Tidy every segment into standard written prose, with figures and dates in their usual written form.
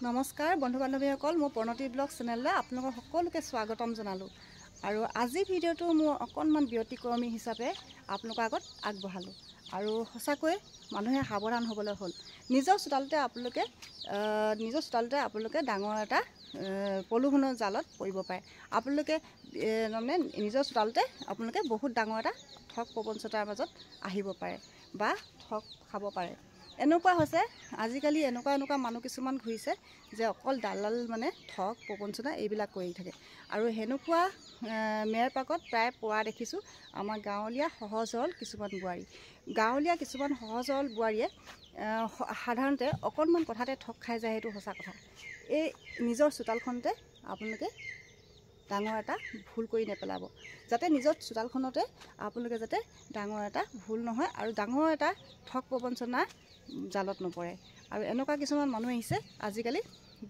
নমস্কাৰ বন্ধু বান্ধৱীসকল মোৰ প্ৰণতি ব্লগ চেনেললৈ আপোনালোকক সকলোকে স্বাগতম জনালোঁ আৰু আজি ভিডিঅ'টো মোৰ অকণমান ব্যতিক্ৰমী হিচাপে আপোনালোকৰ আগত আগবঢ়ালোঁ আৰু সঁচাকৈ মানুহে সাৱধান হ'বলৈ হ'ল নিজৰ চোতালতে আপোনালোকে ডাঙৰ এটা পলুহুনৰ জালত পৰিব পাৰে আপোনালোকে মানে নিজৰ চোতালতে আপোনালোকে বহুত ডাঙৰ এটা ঠগ প্ৰবঞ্চতাৰ মাজত আহিব পাৰে বা ঠগ খাব পাৰে এনেকুৱা হৈছে আজিকালি এনেকুৱা মানুহ কিছুমান ঘূৰিছে যে অকল দালাল মানে ঠগ প্ৰবঞ্চনা এইবিলাক কৰি থাকে আৰু হেনেকুৱা মেৰ পাকত প্ৰায় পোৱা দেখিছোঁ আমাৰ গাঁৱলীয়া সহজ সৰল কিছুমান বোৱাৰীয়ে সাধাৰণতে অকণমান কথাতে ঠগ খাই যায় সেইটো সঁচা কথা এই নিজৰ চোতালখনতে আপোনালোকে ডাঙৰ এটা ভুল কৰি নেপেলাব যাতে নিজৰ চোতালখনতে আপোনালোকে যাতে ডাঙৰ এটা ভুল নহয় আৰু ডাঙৰ এটা ঠগ প্ৰবঞ্চনা জালত নপৰে আৰু এনেকুৱা কিছুমান মানুহ আহিছে আজিকালি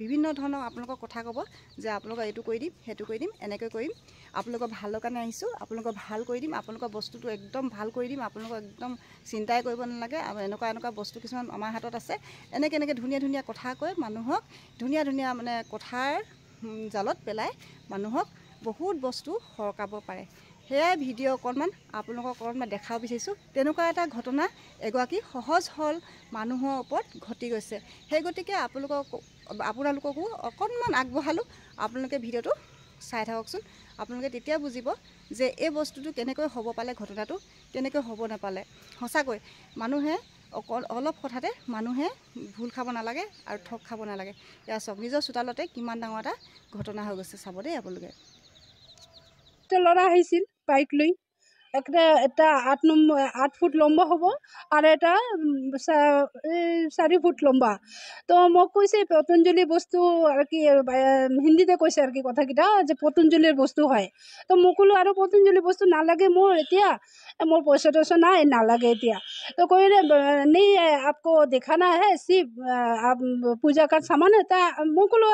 বিভিন্ন ধৰণৰ আপোনালোকক কথা ক'ব যে আপোনালোকক এইটো কৰি দিম সেইটো কৰি দিম এনেকৈ কৰিম আপোনালোকৰ ভালৰ কাৰণে আহিছোঁ আপোনালোকক ভাল কৰি দিম আপোনালোকৰ বস্তুটো একদম ভাল কৰি দিম আপোনালোকক একদম চিন্তাই কৰিব নালাগে আৰু এনেকুৱা বস্তু কিছুমান আমাৰ হাতত আছে এনেকৈ ধুনীয়া কথা কৈ মানুহক ধুনীয়া মানে কথাৰ জালত পেলাই মানুহক বহুত বস্তু সৰকাব পাৰে সেয়াই ভিডিঅ' অকণমান আপোনালোকক অকণমান দেখাব বিচাৰিছোঁ তেনেকুৱা এটা ঘটনা এগৰাকী সহজ সৰল মানুহৰ ওপৰত ঘটি গৈছে সেই গতিকে আপোনালোককো অকণমান আগবঢ়ালোঁ আপোনালোকে ভিডিঅ'টো চাই থাককচোন আপোনালোকে তেতিয়া বুজিব যে এই বস্তুটো কেনেকৈ হ'ব পালে ঘটনাটো কেনেকৈ হ'ব নাপালে সঁচাকৈ মানুহে অলপ কথাতে মানুহে ভুল খাব নালাগে আৰু ঠগ খাব নালাগে এয়া চাওক নিজৰ চোতালতে কিমান ডাঙৰ এটা ঘটনা হৈ গৈছে চাব দেই আপোনালোকে ল'ৰা আহিছিল বাইক লৈ এটা 8 ফুট লম্বা হ'ব আৰু এটা 4 ফুট লম্বা তো মোক কৈছে পতঞ্জলি বস্তু আৰু কি হিন্দীতে কৈছে আৰু কি কথাকেইটা যে পতঞ্জলিৰ বস্তু হয় তো মোক ক'লো আৰু পতঞ্জলি বস্তু নালাগে মোৰ এতিয়া মোৰ পইচা টইচা নাই নালাগে এতিয়া তো কৈলে नहीं आपको दिखाना है सिर्फ आप पूजा का सामान है মই ক'লো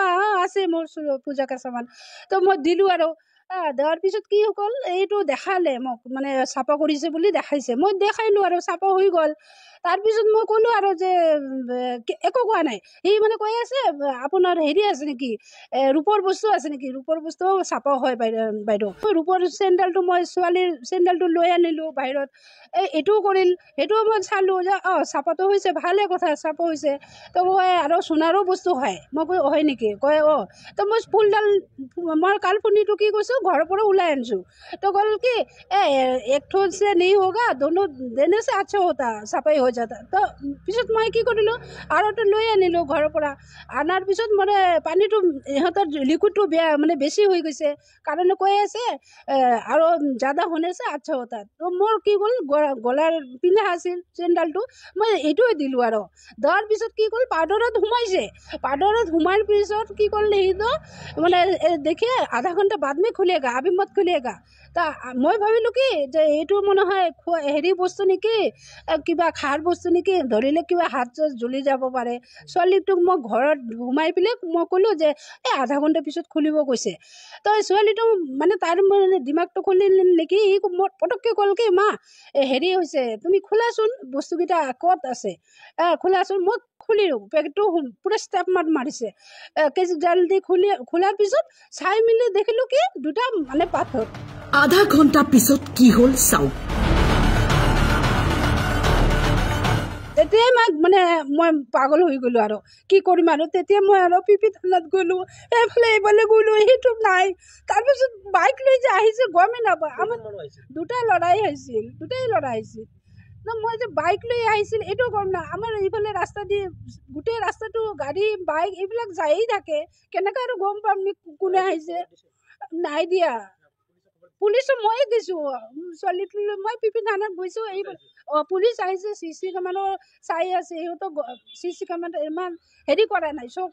আছে মোৰ পূজা का सामान তো মই দিলোঁ আৰু দেওয়াৰ পিছত কি হল এইটো দেখালে মোক মানে চাপা কৰিছে বুলি দেখাইছে মই দেখাইলো আৰু চাপা হৈ গ'ল তাৰপিছত মই ক'লো আৰু যে একো কোৱা নাই সি মানে কৈ আছে আপোনাৰ হেৰি আছে নেকি ৰূপৰ বস্তু আছে নেকি ৰূপৰ বস্তু চাপা হয় বাইদেউ ৰূপৰ চেণ্ডেলটো মই ছোৱালীৰ চেণ্ডেলটো লৈ আনিলোঁ বাহিৰত এইটোও কৰিল সেইটোও মই চালোঁ যে চাপাটো হৈছে ভালে কথা চাপা হৈছে তো কয় আৰু সোণাৰো বস্তু হয় মই কৈ হয় নেকি কয় তো মই ফুলডাল মই কালপুনিটো কি কৈছোঁ ঘৰৰ পৰা ওলাই আনিছোঁ তো ক'ল কি एक ठो से नहीं होगा दोनों देने से अच्छा होता सफाई हो जाता तो পিছত মই কি কৰিলোঁ আৰু তো লৈ আনিলোঁ ঘৰৰ পৰা আনাৰ পিছত মানে পানীটো ইহঁতৰ লিকুইডটো বেয়া মানে বেছি হৈ গৈছে কাৰণে কৈ আছে আৰু জ্যাদা होने से अच्छा होता তো মোৰ কি গ'ল গলাৰ পিন্ধা আছিল চেণ্ডেলটো মই এইটোৱে দিলোঁ আৰু দিয়াৰ পিছত কি গ'ল পাউডাৰত সোমাইৰ পিছত কি কৰিলে সেইটো মানে দেখে आधा घंटा बाद में खुलेगा अभी मत खुलेगा তা মই ভাবিলোঁ কি যে এইটো মনে হয় হেৰি বস্তু নেকি কিবা খাৰ বস্তু নেকি ধৰিলে কিবা হাত চাত জ্বলি যাব পাৰে ছোৱালীটোক মই ঘৰত সোমাই পেলাই মই ক'লোঁ যে আধা ঘণ্টা পিছত খুলিব কৈছে তো ছোৱালীটো মানে তাৰ মানে দিমাগটো খুলিল নেকি সি পটককৈ ক'ল কি মা হেৰি হৈছে তুমি খোলাচোন বস্তুকেইটা ক'ত আছে খোলাচোন মই খুলিলোঁ পেকেটটো পুৰা ষ্টেপ মাৰিছে কেজি জলদি খোলাৰ পিছত চাই মেলি দেখিলোঁ কি দুটা মানে পাথৰ আধা ঘণ্টা পিছত কি হ'ল চাওক তেতিয়াই মানে মই পাগল হৈ গ'লোঁ আৰু কি কৰিম আৰু তেতিয়া মই আৰু পিপি থানাত গ'লোঁ এইফালে গ'লোঁ সেইটো নাই তাৰপিছত বাইক লৈ যে আহিছে গমেই নাপায় আমাৰ দুটাই ল'ৰা আহিছিল মই যে বাইক লৈ আহিছিল এইটো গম নাই আমাৰ এইফালে ৰাস্তা দি গোটেই ৰাস্তাটো গাড়ী বাইক এইবিলাক যায়েই থাকে কেনেকৈ আৰু গম পাম কোনে আহিছে নাই দিয়া পুলিচক ময়ে দিছোঁ ছোৱালীটো মই পিপি থানাত গৈছোঁ এই পুলিচ আহিছে CC কেমেৰা চাই আছে সিহঁতক CC কেমেৰা ইমান হেৰি কৰা নাই চব